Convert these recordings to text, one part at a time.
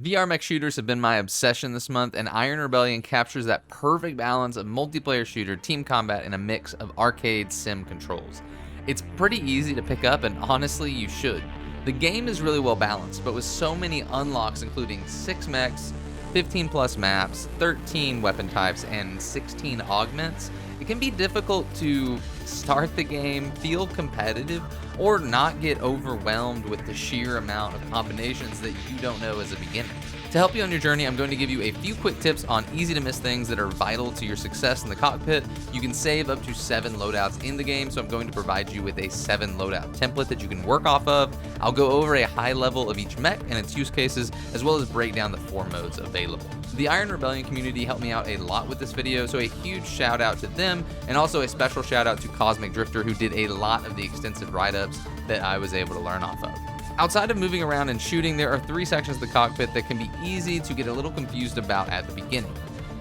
VR mech shooters have been my obsession this month, and Iron Rebellion captures that perfect balance of multiplayer shooter, team combat, and a mix of arcade sim controls. It's pretty easy to pick up, and honestly, you should. The game is really well balanced, but with so many unlocks including 6 mechs, 15 plus maps, 13 weapon types, and 16 augments, it can be difficult to start the game, feel competitive, or not get overwhelmed with the sheer amount of combinations that you don't know as a beginner. To help you on your journey, I'm going to give you a few quick tips on easy to miss things that are vital to your success in the cockpit. You can save up to 7 loadouts in the game, so I'm going to provide you with a 7 loadout template that you can work off of. I'll go over a high level of each mech and its use cases, as well as break down the 4 modes available. The Iron Rebellion community helped me out a lot with this video, so a huge shout out to them, and also a special shout out to Cosmic Drifter, who did a lot of the extensive write-ups that I was able to learn off of. Outside of moving around and shooting, there are 3 sections of the cockpit that can be easy to get a little confused about at the beginning.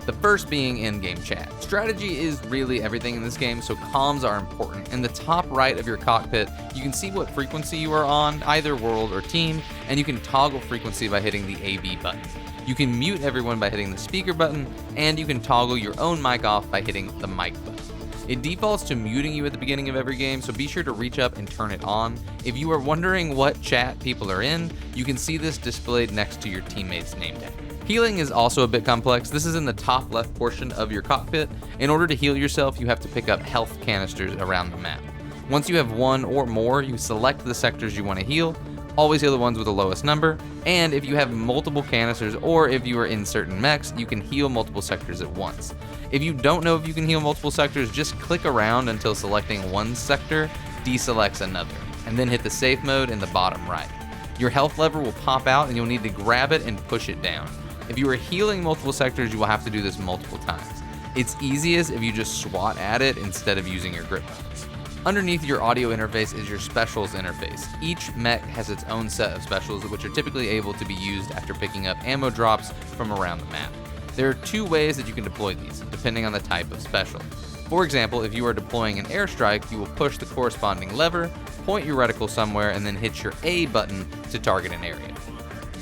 The first being in-game chat. Strategy is really everything in this game, so comms are important. In the top right of your cockpit, you can see what frequency you are on, either world or team, and you can toggle frequency by hitting the AV button. You can mute everyone by hitting the speaker button, and you can toggle your own mic off by hitting the mic button. It defaults to muting you at the beginning of every game, so be sure to reach up and turn it on. If you are wondering what chat people are in, you can see this displayed next to your teammate's name tag. Healing is also a bit complex. This is in the top left portion of your cockpit. In order to heal yourself, you have to pick up health canisters around the map. Once you have 1 or more, you select the sectors you want to heal. Always heal the ones with the lowest number, and if you have multiple canisters or if you are in certain mechs, you can heal multiple sectors at once. If you don't know if you can heal multiple sectors, just click around until selecting one sector deselects another, and then hit the safe mode in the bottom right. Your health lever will pop out and you'll need to grab it and push it down. If you are healing multiple sectors, you will have to do this multiple times. It's easiest if you just swat at it instead of using your grip buttons. Underneath your audio interface is your specials interface. Each mech has its own set of specials, which are typically able to be used after picking up ammo drops from around the map. There are 2 ways that you can deploy these, depending on the type of special. For example, if you are deploying an airstrike, you will push the corresponding lever, point your reticle somewhere, and then hit your A button to target an area.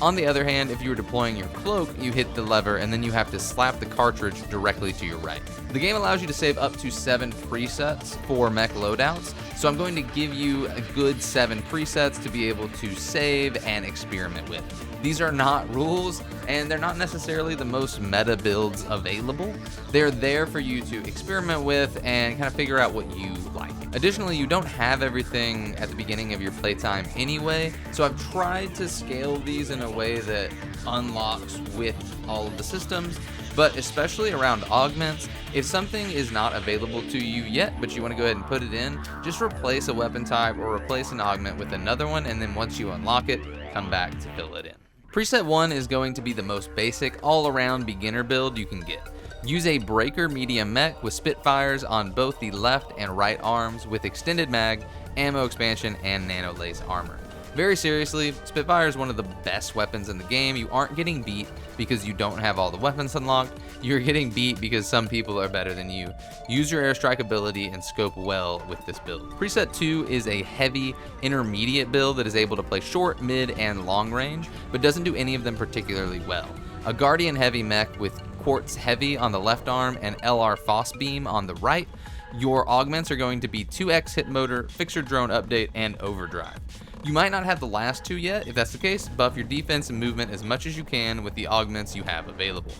On the other hand, if you are deploying your cloak, you hit the lever and then you have to slap the cartridge directly to your right. The game allows you to save up to 7 presets for mech loadouts, so I'm going to give you a good 7 presets to be able to save and experiment with. These are not rules, and they're not necessarily the most meta builds available. They're there for you to experiment with and kind of figure out what you like. Additionally, you don't have everything at the beginning of your playtime anyway, so I've tried to scale these in a way that unlocks with all of the systems, but especially around augments, if something is not available to you yet, but you want to go ahead and put it in, just replace a weapon type or replace an augment with another one, and then once you unlock it, come back to fill it in. Preset 1 is going to be the most basic, all-around beginner build you can get. Use a breaker medium mech with Spitfires on both the left and right arms with extended mag, ammo expansion, and nano lace armor. Very seriously, Spitfire is one of the best weapons in the game. You aren't getting beat because you don't have all the weapons unlocked. You're getting beat because some people are better than you. Use your airstrike ability and scope well with this build. Preset 2 is a heavy intermediate build that is able to play short, mid, and long range, but doesn't do any of them particularly well. A Guardian heavy mech with Quartz heavy on the left arm and LR Foss beam on the right. Your augments are going to be 2x hit motor, fixer drone update, and overdrive. You might not have the last 2 yet. If that's the case, buff your defense and movement as much as you can with the augments you have available.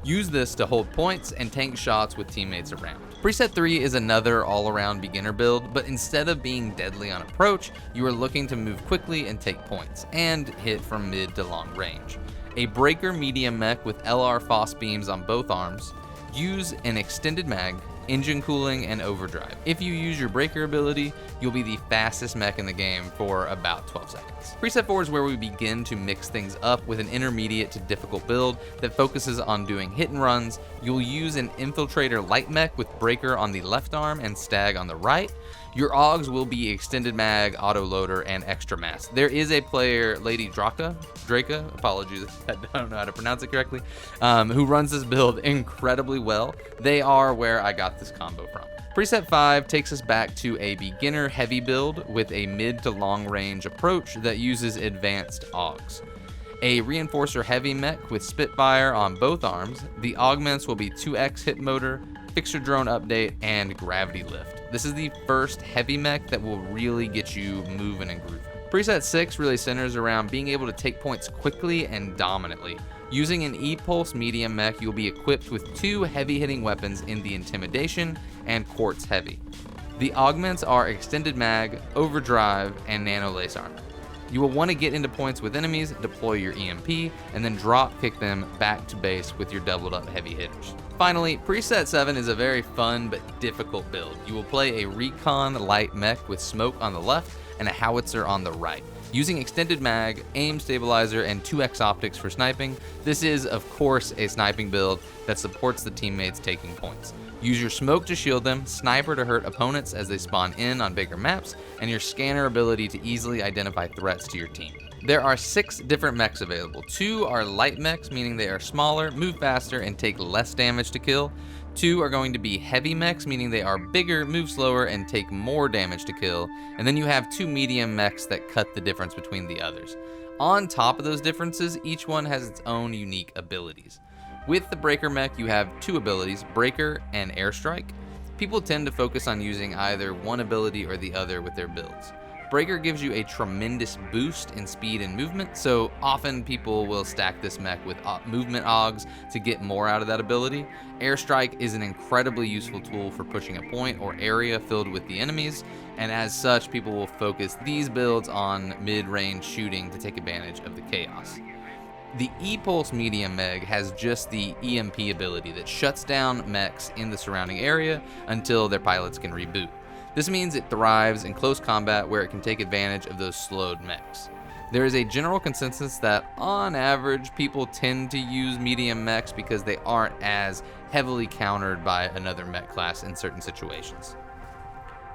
Use this to hold points and tank shots with teammates around. Preset 3 is another all-around beginner build, but instead of being deadly on approach, you are looking to move quickly and take points, and hit from mid to long range. A breaker medium mech with LR Foss beams on both arms. Use an extended mag, engine cooling, and overdrive. If you use your breaker ability, you'll be the fastest mech in the game for about 12 seconds. Preset 4 is where we begin to mix things up with an intermediate to difficult build that focuses on doing hit and runs. You'll use an infiltrator light mech with breaker on the left arm and stag on the right. Your augs will be extended mag, auto loader, and extra mass. There is a player, Lady Draka, apologies if I don't know how to pronounce it correctly, who runs this build incredibly well. They are where I got this combo from. Preset 5 takes us back to a beginner heavy build with a mid to long range approach that uses advanced augs. A Reinforcer Heavy mech with Spitfire on both arms. The augments will be 2x hit motor, fixer drone update, and gravity lift. This is the first heavy mech that will really get you moving and grooving. Preset 6 really centers around being able to take points quickly and dominantly. Using an E-Pulse medium mech, you'll be equipped with 2 heavy-hitting weapons in the Intimidation and Quartz Heavy. The augments are Extended Mag, Overdrive, and Nano Lace Armor. You will want to get into points with enemies, deploy your EMP, and then drop kick them back to base with your doubled up heavy hitters. Finally, Preset 7 is a very fun but difficult build. You will play a Recon light mech with smoke on the left and a howitzer on the right. Using Extended Mag, Aim Stabilizer, and 2x Optics for sniping, this is, of course, a sniping build that supports the teammates taking points. Use your smoke to shield them, sniper to hurt opponents as they spawn in on bigger maps, and your scanner ability to easily identify threats to your team. There are 6 different mechs available. 2 are light mechs, meaning they are smaller, move faster, and take less damage to kill. 2 are going to be heavy mechs, meaning they are bigger, move slower, and take more damage to kill. And then you have 2 medium mechs that cut the difference between the others. On top of those differences, each one has its own unique abilities. With the Breaker mech, you have 2 abilities, Breaker and Airstrike. People tend to focus on using either one ability or the other with their builds. Breaker gives you a tremendous boost in speed and movement, so often people will stack this mech with movement augs to get more out of that ability. Airstrike is an incredibly useful tool for pushing a point or area filled with the enemies, and as such, people will focus these builds on mid-range shooting to take advantage of the chaos. The E-Pulse medium mech has just the EMP ability that shuts down mechs in the surrounding area until their pilots can reboot. This means it thrives in close combat where it can take advantage of those slowed mechs. There is a general consensus that, on average, people tend to use medium mechs because they aren't as heavily countered by another mech class in certain situations.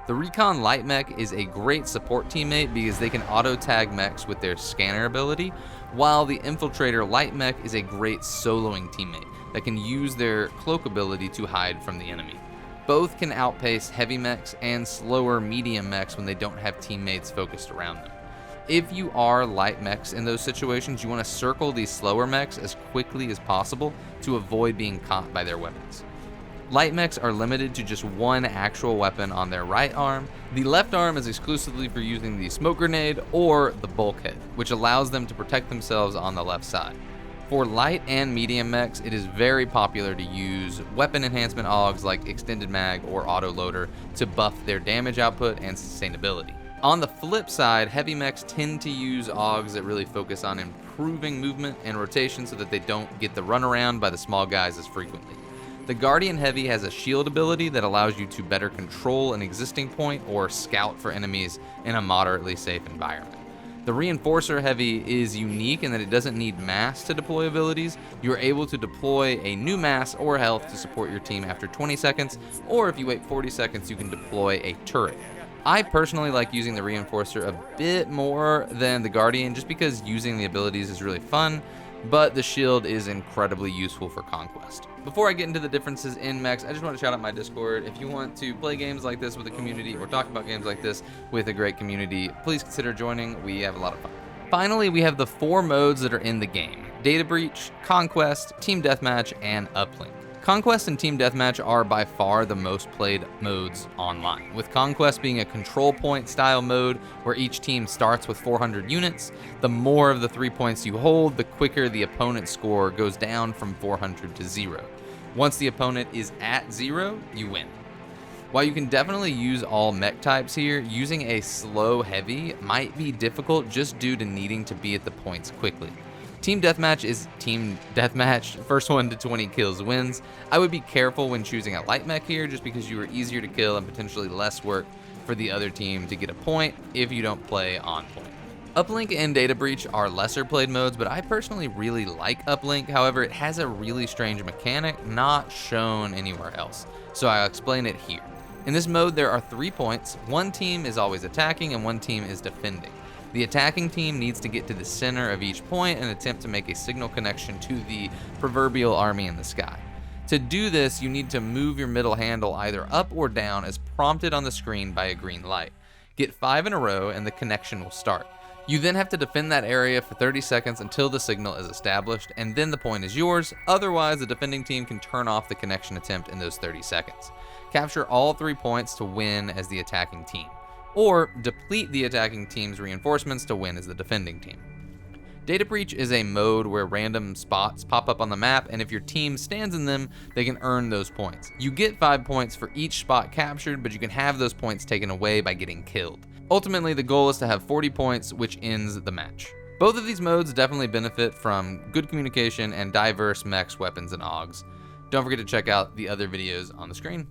The Recon Light Mech is a great support teammate because they can auto-tag mechs with their scanner ability, while the Infiltrator Light Mech is a great soloing teammate that can use their cloak ability to hide from the enemy. Both can outpace heavy mechs and slower medium mechs when they don't have teammates focused around them. If you are light mechs in those situations, you want to circle these slower mechs as quickly as possible to avoid being caught by their weapons. Light mechs are limited to just one actual weapon on their right arm. The left arm is exclusively for using the smoke grenade or the bulkhead, which allows them to protect themselves on the left side. For light and medium mechs, it is very popular to use weapon enhancement augs like Extended Mag or Auto Loader to buff their damage output and sustainability. On the flip side, heavy mechs tend to use augs that really focus on improving movement and rotation so that they don't get the runaround by the small guys as frequently. The Guardian Heavy has a shield ability that allows you to better control an existing point or scout for enemies in a moderately safe environment. The Reinforcer Heavy is unique in that it doesn't need mass to deploy abilities. You are able to deploy a new mass or health to support your team after 20 seconds, or if you wait 40 seconds, you can deploy a turret. I personally like using the Reinforcer a bit more than the Guardian just because using the abilities is really fun, but the shield is incredibly useful for conquest. Before I get into the differences in mechs, I just want to shout out my Discord. If you want to play games like this with a community or talk about games like this with a great community, please consider joining. We have a lot of fun. Finally, we have the 4 modes that are in the game: Data Breach, Conquest, Team Deathmatch, and Uplink. Conquest and Team Deathmatch are by far the most played modes online, with Conquest being a control point style mode where each team starts with 400 units. The more of the 3 points you hold, the quicker the opponent's score goes down from 400 to 0. Once the opponent is at 0, you win. While you can definitely use all mech types here, using a slow heavy might be difficult just due to needing to be at the points quickly. Team Deathmatch is Team Deathmatch. First one to 20 kills wins. I would be careful when choosing a light mech here just because you are easier to kill and potentially less work for the other team to get a point if you don't play on point. Uplink and Data Breach are lesser played modes, but I personally really like Uplink. However, it has a really strange mechanic not shown anywhere else, so I'll explain it here. In this mode, there are 3 points. One team is always attacking and one team is defending. The attacking team needs to get to the center of each point and attempt to make a signal connection to the proverbial army in the sky. To do this, you need to move your middle handle either up or down as prompted on the screen by a green light. Get 5 in a row and the connection will start. You then have to defend that area for 30 seconds until the signal is established, and then the point is yours. Otherwise, the defending team can turn off the connection attempt in those 30 seconds. Capture all 3 points to win as the attacking team, or deplete the attacking team's reinforcements to win as the defending team. Data Breach is a mode where random spots pop up on the map, and if your team stands in them, they can earn those points. You get 5 points for each spot captured, but you can have those points taken away by getting killed. Ultimately, the goal is to have 40 points, which ends the match. Both of these modes definitely benefit from good communication and diverse mechs, weapons, and augs. Don't forget to check out the other videos on the screen.